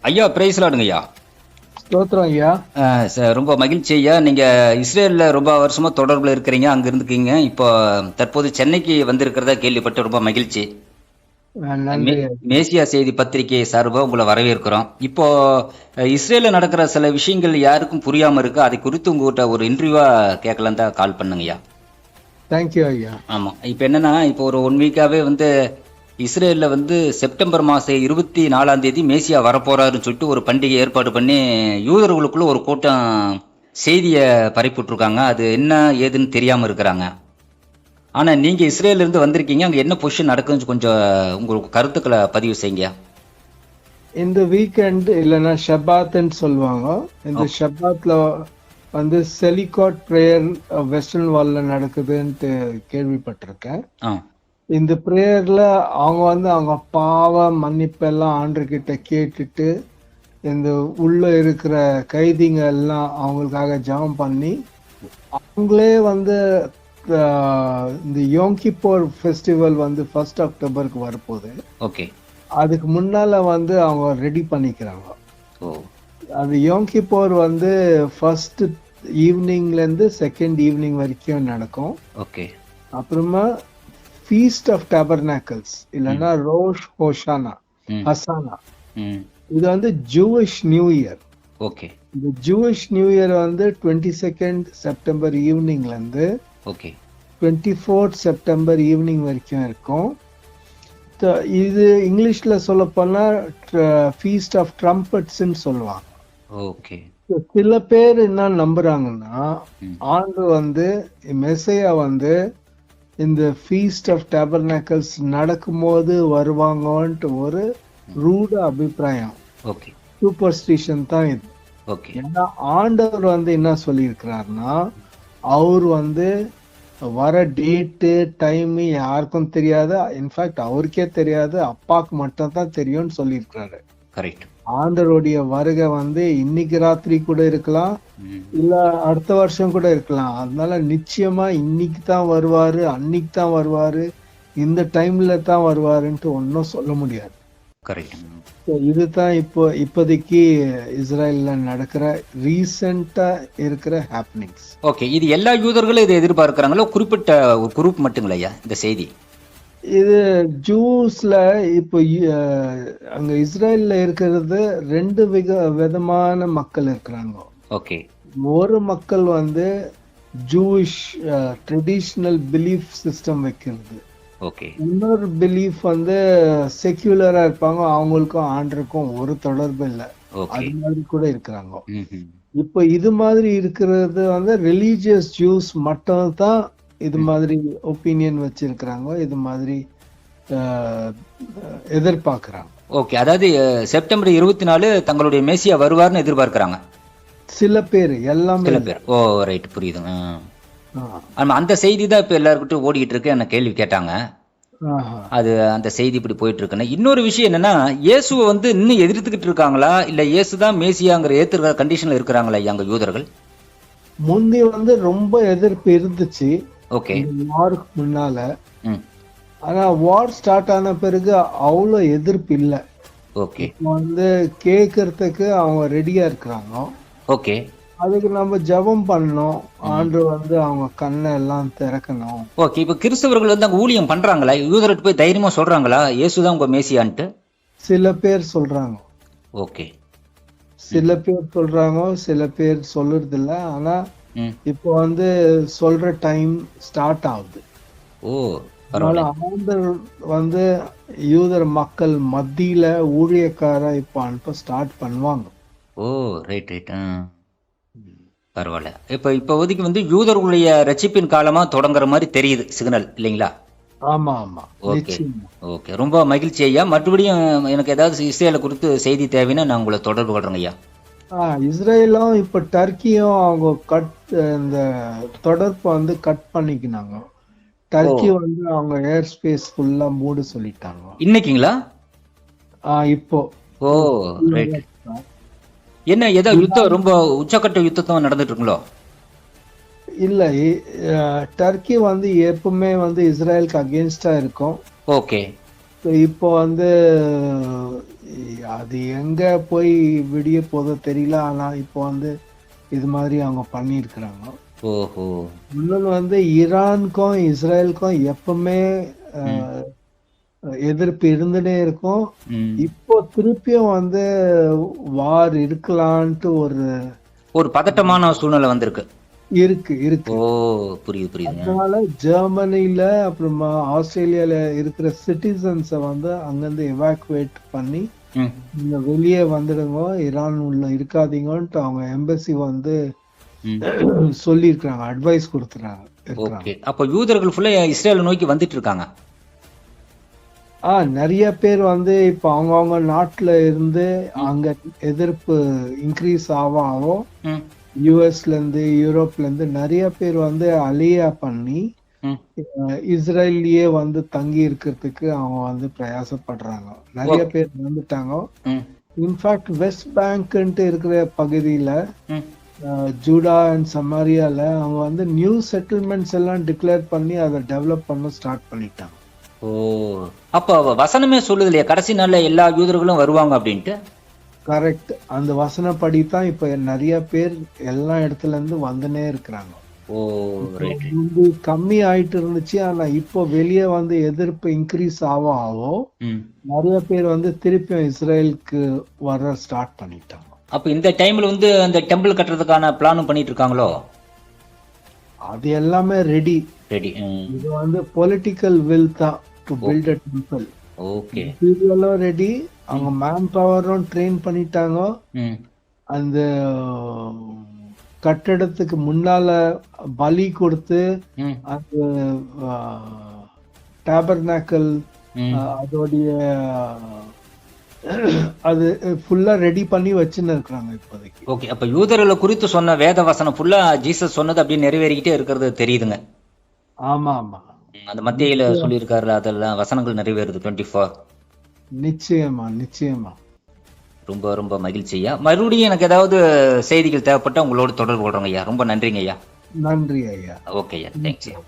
ஐயா பிரைஸ் லார்டுங்க ஐயா. ஸ்தோத்திரம் ஐயா. ரொம்ப மகிழ்ச்சி ஐயா. நீங்க இஸ்ரேல்ல ரொம்ப வருஷமா தொடர்புல இருக்கிறீங்க, அங்க இருந்துக்கீங்க. இப்போ தற்போது சென்னைக்கு வந்திருக்கிறதா கேள்விப்பட்டு ரொம்ப மகிழ்ச்சி. நன்றி ஐயா. மேசியா செய்தி பத்திரிகை சார்பா உங்களை வரவேற்கிறோம். இப்போ இஸ்ரேல்ல நடக்கிற சில விஷயங்கள் யாருக்கும் புரியாம இருக்கு, அதை குறித்து உங்ககிட்ட ஒரு இன்டர்வியூவா கேட்கலாம் தான் கால் பண்ணுங்க ஐயா. தேங்க்யூ ஐயா. ஆமா, இப்போ என்னன்னா, இப்போ ஒரு 1 வீக்காவே இஸ்ரேல்ல செப்டம்பர் மாசம் 24 மேசியா வரப்போறாருன்னு சொல்லிட்டு ஒரு பண்டிகை ஏற்பாடு பண்ணி யூதர்களுக்குள்ள ஒரு கூட்டம் செய்தியை பரப்பிட்டுருக்காங்க. அது என்ன ஏதுன்னு தெரியாம இருக்கிறாங்க. ஆனா நீங்க இஸ்ரேல்ல இருந்து வந்திருக்கீங்க, அங்க என்ன பொசிஷன் நடக்குன்னு கொஞ்சம் உங்களுக்கு கருத்துக்களை பதிவு செய்யுங்க. இந்த வீக்கெண்ட் இல்லைன்னா ஷப்பாத்ன்னு சொல்லுவாங்க. இந்த ஷப்பாத்ல செலிகாட் பிரேயர் வெஸ்டர்ன் வால்ல நடக்குதுன்ட்டு கேள்விப்பட்டிருக்கேன். இந்த பிரேயர்ல அவங்க அவங்க பாவ மன்னிப்பெல்லாம் ஆண்டர்கிட்ட கேட்டுட்டு இந்த உள்ள இருக்கிற கைதிங்க எல்லாம் அவங்களுக்காக ஜெபம் பண்ணி அவங்களே இந்த யோம் கிப்போர் ஃபெஸ்டிவல் 1 அக்டோபருக்கு வரப்போகுது. ஓகே, அதுக்கு முன்னால அவங்க ரெடி பண்ணிக்கிறாங்க. அது யோம் கிப்போர் ஃபர்ஸ்ட் ஈவினிங்ல இருந்து செகண்ட் ஈவினிங் வரைக்கும் நடக்கும். ஓகே, அப்புறமா ஃபீஸ்ட் ஆஃப் டேபர்னாக்கிள்ஸ் இல்லைன்னா ரோஷ் ஹோஷானா ஹசானா, இது ஜூவிஷ் நியூ இயர். ஓகே, இந்த ஜூவிஷ் நியூ இயர் 22 செப்டம்பர் ஈவினிங்ல இருந்து 24 செப்டம்பர் ஈவினிங் வரைக்கும் இருக்கும். இது இங்கிலீஷ்ல சொல்ல போனா ஃபீஸ்ட் ஆஃப் ட்ரம்பட்ஸ்ன்னு சொல்லுவாங்க. ஓகே, சில பேர் என்ன நம்புறாங்கன்னா ஆண்டு மெசையா இந்த ஃபீஸ்ட் ஆஃப் டேபர்னாக்கிள்ஸ் நடக்கும்போது வருவாங்கன்ட்டு ஒரு ரூட அபிப்பிராயம், சூப்பர்ஸ்டிஷன் தான் இது. ஏன்னா ஆண்டவர் என்ன சொல்லியிருக்கிறாருன்னா, அவர் வர டேட்டு டைம் யாருக்கும் தெரியாது, இன்ஃபேக்ட் அவருக்கே தெரியாது, அப்பாவுக்கு மட்டும் தான் தெரியும்னு சொல்லியிருக்கிறாரு. கரெக்ட். ஆண்டவருடைய வருகை இன்னைக்கு ராத்திரி கூட இருக்கலாம், இல்ல அடுத்த வருஷம் கூட இருக்கலாம். அதனால நிச்சயமா இன்னைக்கு தான் வருவாரு, அன்னைக்கு தான் வருவாரு, இந்த டைம்ல தான் வருவாருன்ட்டு ஒன்னும் சொல்ல முடியாது. இதுதான் இப்போதைக்கு இஸ்ரேல்ல நடக்கிற ரீசெண்டா இருக்கிற ஹேப்பனிங்ஸ். ஓகே, இது எல்லா யூதர்களும் இதை எதிர்பார்க்கிறாங்களோ, குறிப்பிட்ட ஒரு குரூப் மட்டுங்களா இந்த செய்தி? இது ஜூஸ்ல இப்போ அங்க இஸ்ரேல்ல இருக்கிறது 2 விதமான மக்கள் இருக்கிறாங்க. ஓகே, ஒரு மக்கள் ஜூயிஷ் ட்ரெடிஷனல் பிலீஃப் சிஸ்டம் வைக்கிறது. ஓகே, இன்னொரு பிலீஃப் செக்யூலரா இருப்பாங்க, அவங்களுக்கும் ஆண்டருக்கும் ஒரு தொடர்பு இல்லை, அது மாதிரி கூட இருக்கிறாங்க. இப்போ இது மாதிரி இருக்கிறது ரிலீஜியஸ் ஜூஸ் மட்டும் தான் இது மாதிரி ஒப்பீனியன் வச்சிருக்கிறாங்க, இது மாதிரி எதிர்பார்க்கிறாங்க. ஓகே, அதாவது செப்டம்பர் 24 தங்களுடைய மேசியா வருவார்னு எதிர்பார்க்கிறாங்க சில பேர், எல்லாமே சில பேர். ஓ ரைட், புரியுது. ஆமா, அந்த செய்தி தான் இப்ப எல்லாருக்கிட்டும் ஓடிக்கிட்டு இருக்கு. என்ன கேள்வி கேட்டாங்க, அது அந்த செய்தி இப்படி போயிட்டு இருக்குன்னு. இன்னொரு விஷயம் என்னன்னா, இயேசுவை இன்னும் எதிர்த்துக்கிட்டு இருக்காங்களா, இல்ல இயேசுதான் மேசியாங்கிற ஏத்துக்கிற கண்டிஷன்ல இருக்கிறாங்களா அங்க யூதர்கள்? முந்தி ரொம்ப எதிர்ப்பு இருந்துச்சு. ஓகே, வாருக்கு முன்னால. ஆனா வார் ஸ்டார்ட் ஆன பிறகு அவ்வளோ எதிர்ப்பு இல்ல. ஓகே, கேட்கறதுக்கு அவங்க ரெடியா இருக்கிறாங்க. ஓகே, அதுக்கு நம்ம ஜெபம் பண்ணணும், ஆண்டு அவங்க கண்ணை எல்லாம் திறக்கணும். ஓகே. இப்ப கிறிஸ்தவர்கள் அங்க ஊழியம் பண்றாங்களா? யூதர்கிட்ட போய் தைரியமா சொல்றாங்களா இயேசுதான் உங்க மேசியான்ட்டு? சில பேர் சொல்றாங்க. ஓகே, சில பேர் சொல்றாங்க, சில பேர் சொல்றது இல்ல. ஆனா இப்போ சொல்ற டைம் ஸ்டார்ட் ஆகுது. ஓ, அதனால ஆண்டவர் யூதர் மக்கள் மத்தியில ஊழியக்கார இப்போ அனுப்ப ஸ்டார்ட் பண்ணுவாங்க. ஓ ரைட் ரைட், பரவாயில்ல. இப்போதைக்கு யூதர்களுடைய ரட்சிப்பின் காலமா தொடங்குற மாதிரி தெரியுது சிக்னல், இல்லைங்களா? ஆமா ஆமா. ஓகே ஓகே, ரொம்ப மகிழ்ச்சி ஐயா. மறுபடியும் எனக்கு ஏதாவது இஸ்ரேலை குறித்து செய்தி தேவைன்னா நான் உங்களை தொடர்பு கொள்றேங்க ஐயா. இஸ்ரேலும் இப்ப டர்க்கியும் அவங்க இந்த தொடர்பு கட் பண்ணிக்கினாங்க. டர்க்கி அவங்க ஏர் ஸ்பேஸ் ஃபுல்லா மூட சொல்லிட்டாங்க இன்னைக்குங்களா? இப்போ. ஓ ரைட். என்ன ஏதோ யுத்தம், ரொம்ப உச்சக்கட்ட யுத்தம் நடந்துட்டு இருக்குங்களோ? இல்ல, டர்க்கி எப்பவுமே இஸ்ரேலுக்கு அகேன்ஸ்டா இருக்கும். ஓகே. இப்போ வந்து அது எங்க போய் விடிய போதோ தெரியல. ஆனா இப்போ வந்து இது மாதிரி அவங்க பண்ணியிருக்கிறாங்க. ஓஹோ. இன்னொன்னு வந்து ஈரானுக்கும் இஸ்ரேலுக்கும் எப்பவுமே ம். அஹ், எதிர்ப்பு இருந்துட்டே இருக்கும். ம். இப்போ திருப்பியும் வந்து வார் இருக்கலான்ட்டு ஒரு பதட்டமான சூழ்நிலை வந்திருக்கு. இருக்கு ஓ, இருக்கு. புரியுது புரியுதுங்க. அதனால ஜெர்மனில அப்புறமா ஆஸ்திரேலியால இருக்கிற சிட்டிசன்ஸை வந்து அங்கிருந்து எவாக்குவேட் பண்ணி ம். நீங்க வெளியே வந்துடுங்க, ஈரான் உள்ள இருக்காதீங்கன்ட்டு அவங்க எம்பசி வந்து ம். சொல்லியிருக்கிறாங்க, அட்வைஸ் கொடுத்துறாங்க இருக்கிறாங்க. ஓகே. அப்போ யூதர்கள் ஃபுல்லா இஸ்ரேலை நோக்கி வந்துட்டு இருக்காங்க. நிறைய பேர் வந்து இப்ப அவங்கவங்க நாட்டுல இருந்து அங்க எதிர்ப்பு இன்க்ரீஸ் ஆகும். ம். யூஎஸ்ல இருந்து யூரோப்ல இருந்து நிறைய பேர் வந்து அலியா பண்ணி ம். இஸ்ரேல்லயே வந்து தங்கி இருக்கிறதுக்கு அவங்க வந்து பிரயாசப்படுறாங்க. நிறைய ஓகே. பேர் வந்துட்டாங்க. ம். இன்ஃபேக்ட் வெஸ்ட் பேங்க்ன்ட்டு இருக்கிற பகுதியில ம். ஜூடா அண்ட் சமாரியால அவங்க வந்து நியூ செட்டில்மெண்ட்ஸ் எல்லாம் டிக்ளேர் பண்ணி அதை டெவலப் பண்ண ஸ்டார்ட் பண்ணிட்டாங்க. ஓ, அப்போ வசனமே சொல்லுது இல்லையா, கடைசி நாள்ல எல்லா யூதர்களும் வருவாங்க அப்படின்ட்டு. கரெக்ட். அந்த வசனப்படி தான் இப்ப நிறைய பேர் எல்லா இடத்துல இருந்து வந்துனே இருக்கிறாங்க. ஓ, ரைட். முன்பு கம்மி ஆயிட்டு இருந்துச்சு. ஆனா இப்போ வெளியே வந்து எதிர்ப்பு இன்க்ரீஸ் ஆகும் ம். நிறைய பேர் வந்து திருப்பியும் இஸ்ரேலுக்கு வர ஸ்டார்ட் பண்ணிட்டாங்க. அப்போ இந்த டைம்ல வந்து அந்த டெம்பிள் கட்டுறதுக்கான பிளானும் பண்ணிட்டு இருக்காங்களோ? அது எல்லாமே ரெடி. ரெடி. இது வந்து பொலிட்டிக்கல் வில் தான் to build a temple. Okay. மெட்டீரியலும் ரெடி, அவங்க மேன் பவரும் ட்ரெயின் பண்ணிட்டாங்க. ம். அந்த கட்டடத்துக்கு முன்னால பலி கொடுத்து ம். அந்த டேபர்நாக்கல் ம். அதோடைய அது ஃபுல்லா ரெடி பண்ணி வச்சுன்னு இருக்கிறாங்க இப்போதைக்கு. ஓகே. அப்ப யூதர்களை குறித்து சொன்ன வேத வசனம் ஃபுல்லா ஜீசஸ் சொன்னது அப்படியே நிறைவேறிக்கிட்டே இருக்கிறது தெரியுதுங்க. ஆமா ஆமா, அந்த மத்தியில சொல்லியிருக்காருல, அதெல்லாம் வசனங்கள் நிறைவேறுது 24. நிச்சயமா நிச்சயமா. ரொம்ப ரொம்ப மகிழ்ச்சியா. மறுபடியும் எனக்கு ஏதாவது செய்திகள் தேவைப்பட்டா உங்களோட தொடர்பு கொள்றோங்க ஐயா. ரொம்ப நன்றிங்க ஐயா. நன்றி ஐயா. ஓகே ஐயா, தேங்க்ஸ் ஐயா.